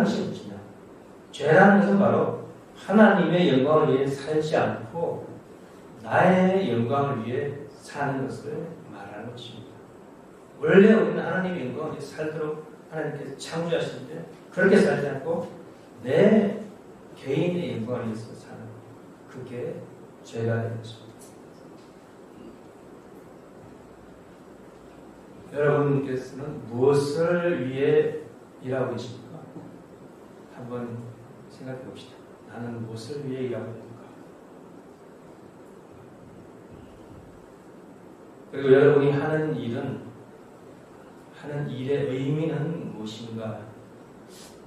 것이 무엇이냐? 죄라는 것은 바로 하나님의 영광을 위해 살지 않고 나의 영광을 위해 사는 것을 말하는 것입니다. 원래 우리는 하나님의 영광을 위해 살도록 하나님께서 창조하시는데 그렇게 살지 않고 내 개인의 영광을 위해서 사는 것. 그게 죄가 되는 것입니다. 여러분께서는 무엇을 위해 일하고 계십니까? 한번 생각해 봅시다. 나는 무엇을 위해 일하고 있는가? 그리고 여러분이 하는 일의 의미는 무엇인가?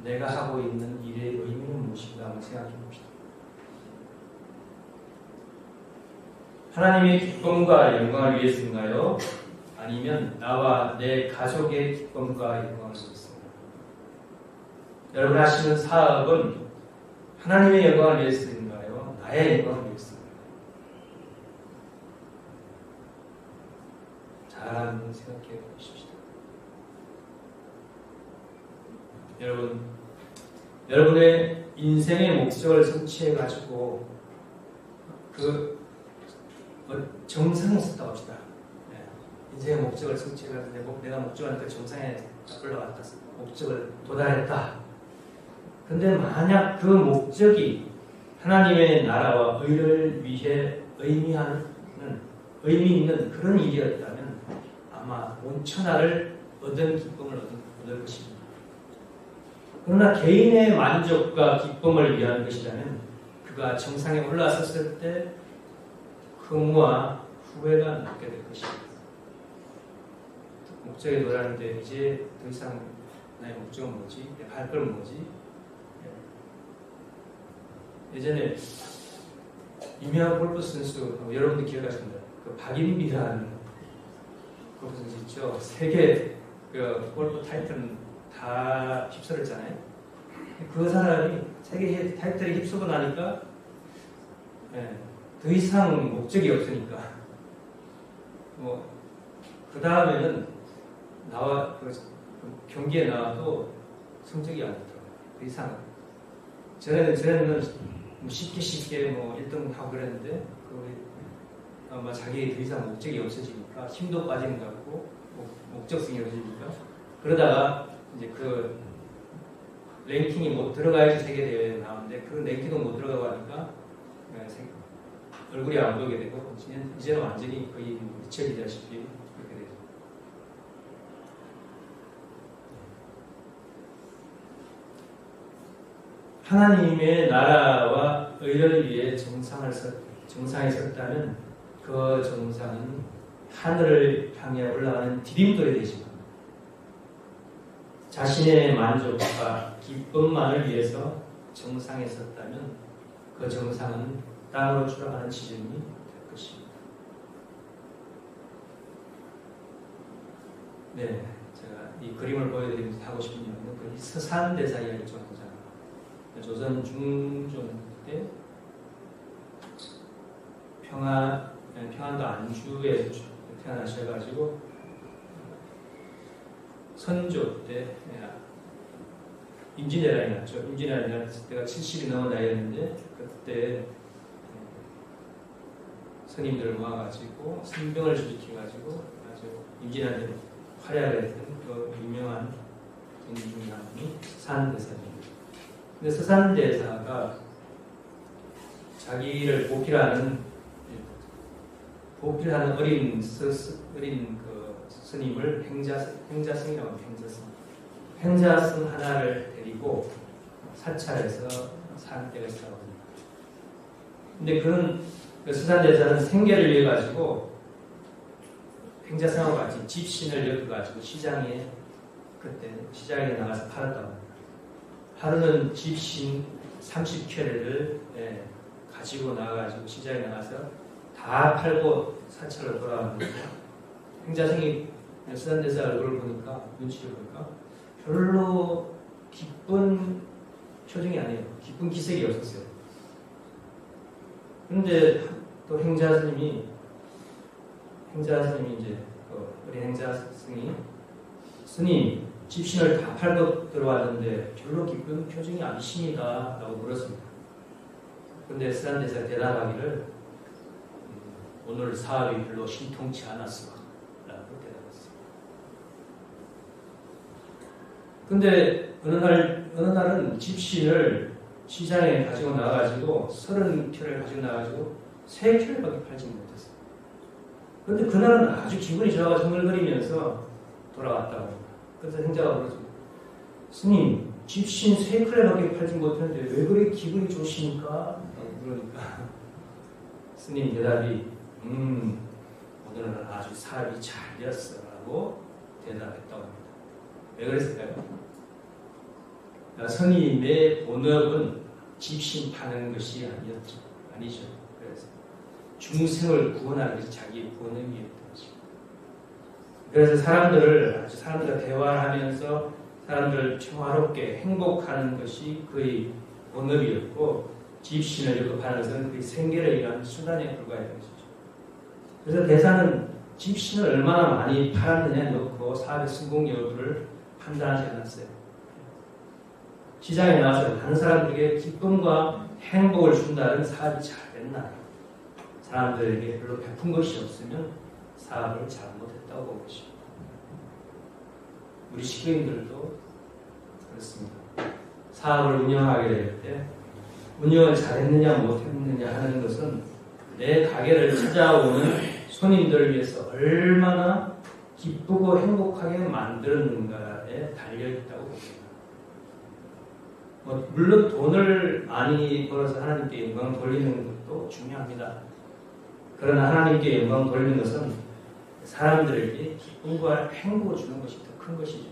내가 하고 있는 일의 의미는 무엇인가? 한번 생각해 봅시다. 하나님의 기쁨과 영광을 위해서인가요? 아니면 나와 내 가족의 기쁨과 영광을 위해서인가요? 여러분 하시는 사업은 하나님의 영광을 위해서인가요? 나의 영광을 위해서인가요? 잘 한번 생각해 보십시오. 여러분의 인생의 목적을 성취해가지고 정상에 섰다 봅시다. 인생의 목적을 성취해가지고 내가 목적한 그 정상에 올라갔다. 목적을 도달했다. 근데 만약 그 목적이 하나님의 나라와 의를 위해 의미 있는 그런 일이었다면 아마 온천하를 얻은 기쁨을 얻을 것입니다. 그러나 개인의 만족과 기쁨을 위한 것이라면 그가 정상에 올라섰을 때 흥과 후회가 남게 될 것입니다. 목적에 도달하는데 이제 더 이상 나의 목적은 뭐지? 내가 할 건 뭐지? 예전에 유명한 골프 선수 여러분들 기억하십니다. 그 박인비라는 골프 선수 있죠. 세계 골프 타이틀은 다 휩쓸었잖아요. 그 사람이 세계 타이틀에 휩쓰고 나니까 더 이상 목적이 없으니까 그 다음에는 경기에 나와도 성적이 안 좋더라고요. 더 이상 전에는 쉽게 1등 하고 그랬는데 아마 자기 더 이상 목적이 없어지니까 힘도 빠지는 것 같고 목적성이 없어지니까 그러다가 이제 그 랭킹이 못 들어가야지 세계 대회에 나오는데 그 랭킹도 못 들어가고 하니까 얼굴이 안 보이게 되고 이제는 완전히 거의 미쳐지다시피 그렇게 되죠. 하나님의 나라와 의를 위해 정상에 섰다면 그 정상은 하늘을 향해 올라가는 디딤돌이 되십니다. 자신의 만족과 기쁨만을 위해서 정상에 섰다면 그 정상은 땅으로 추락하는 지점이 될 것입니다. 네, 제가 이 그림을 보여드리면서 하고 싶은 이야기는 그 서산대사 이야기 좀 하잖아요. 조선 중종 때 평안도 안주에 태어나셔가지고 선조 때 임진왜란이 났죠. 임진왜란이 났을 때가 70이 넘은 나이였는데 그때 스님들을 모아가지고 신병을 조직해가지고 아주 임진왜란에 활약을 했던 그 유명한 분 중에 한 분이 서산대사입니다. 근데 서산대사가 자기를 보필하는 어린 스님을 행자승이라고 합니다. 행자승 하나를 데리고 사찰해서 사는 때가 있다고 합니다. 근데 그런 서산대사는 생계를 위해 가지고 행자승하고 같이 집신을 엮어가지고 시장에 나가서 팔았다고 합니다. 하루는 집신 30켤레를 가지고 나가가지고 시장에 나가서 다 팔고 사찰로 돌아왔는데 행자승이 서산대사 얼굴을 보니까 눈치를 보니까 별로 기쁜 표정이 아니에요. 기쁜 기색이 없었어요. 그런데 또 행자스님이 이제 어린 행자스님이 스님 집신을 다 팔고 들어왔는데 별로 기쁜 표정이 아니십니다 라고 물었습니다. 근데 스란 대사가 대답하기를 오늘 사업이 별로 신통치 않았어 라고 대답했습니다. 근데 어느 날은 집신을 시장에 가지고 나가가지고 30켤을 가지고 나가가지고 3켤밖에 팔지 못했어요. 근데 그날은 아주 기분이 좋아서 흥얼거리면서 돌아왔다고 합니다. 그래서 행자가 물었습니다. 스님, 집신 3켤밖에 팔지 못했는데 왜 그렇게 기분이 좋으십니까? 라고 물으니까 스님 대답이 오늘은 아주 사업이 잘 되었어 라고 대답했다고 합니다. 왜 그랬을까요? 스님의 본업은 집신 파는 것이 아니죠. 그래서 중생을 구원하는 것이 자기의 본업이었던 것입니다. 그래서 사람들과 대화하면서 사람들을 평화롭게 행복하는 것이 그의 본업이었고 집신을 영업하는 것은 그의 생계를 위한 수단에 불과했던 것이죠. 그래서 대사는 집신을 얼마나 많이 팔았느냐 놓고 사업의 성공 여부를 판단하지 않았어요. 시장에 나와서 다른 사람들에게 기쁨과 행복을 준다는 사업이 잘 됐나? 사람들에게 별로 베푼 것이 없으면 사업을 잘 못했다고 본 것입니다. 우리 식구인들도 그렇습니다. 사업을 운영하게 될 때 운영을 잘했느냐 못했느냐 하는 것은 내 가게를 찾아오는 손님들을 위해서 얼마나 기쁘고 행복하게 만들었는가에 달려있다고 봅니다. 물론 돈을 많이 벌어서 하나님께 영광 돌리는 것도 중요합니다. 그러나 하나님께 영광 돌리는 것은 사람들에게 기쁨과 행복을 주는 것이 더 큰 것이죠.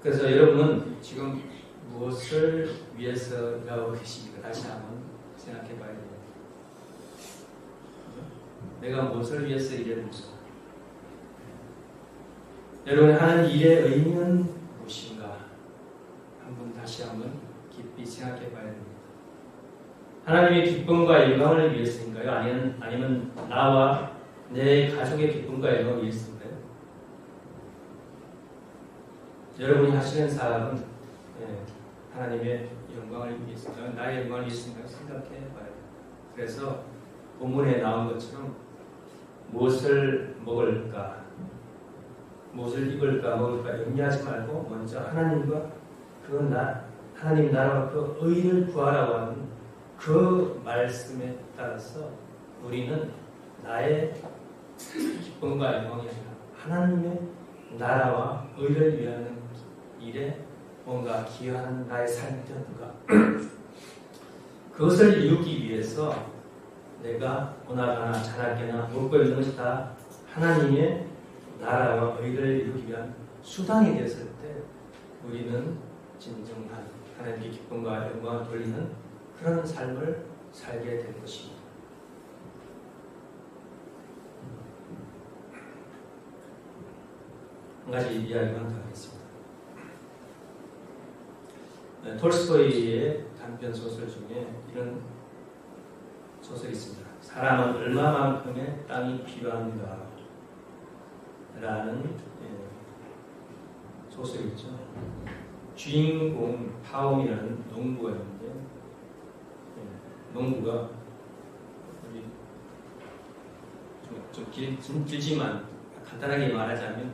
그래서 여러분은 지금 무엇을 위해서 일하고 계십니까? 다시 한번 생각해 봐야 돼요. 내가 무엇을 위해서 일했는지. 여러분이 하는 일의 의미는 무엇인가? 다시 한번 깊이 생각해 봐야 됩니다. 하나님의 기쁨과 영광을 위해서인가요? 아니면 나와 내 가족의 기쁨과 영광을 위해서인가요? 여러분이 하시는 사업은 하나님의 영광을 위해서인가요? 나의 영광을 위해서인가요? 생각해 봐야 돼요. 그래서 본문에 나온 것처럼 무엇을 먹을까, 무엇을 입을까, 먹을까 염려하지 말고 먼저 하나님과 하나님 나라와 그 의를 구하라고 하는 그 말씀에 따라서 우리는 나의 기쁨과 영광이 아니라 하나님의 나라와 의를 위하는 일에 뭔가 기여하는 나의 삶이 되는가. 그것을 이루기 위해서 내가 오나가나 자나깨나 먹고 있는 것이 다 하나님의 나라와 의를 이루기 위한 수단이 되었을 때 우리는 진정한 하나님의 기쁨과 영광을 돌리는 그런 삶을 살게 될 것입니다. 한 가지 이야기만 더 하겠습니다. 톨스토이의 단편 소설 중에 이런 소설이 있습니다. 사람은 얼마만큼의 땅이 필요한가 라는 소설이 있죠. 주인공 파옹이라는 농부가 있는데 농부가 좀 길지만 간단하게 말하자면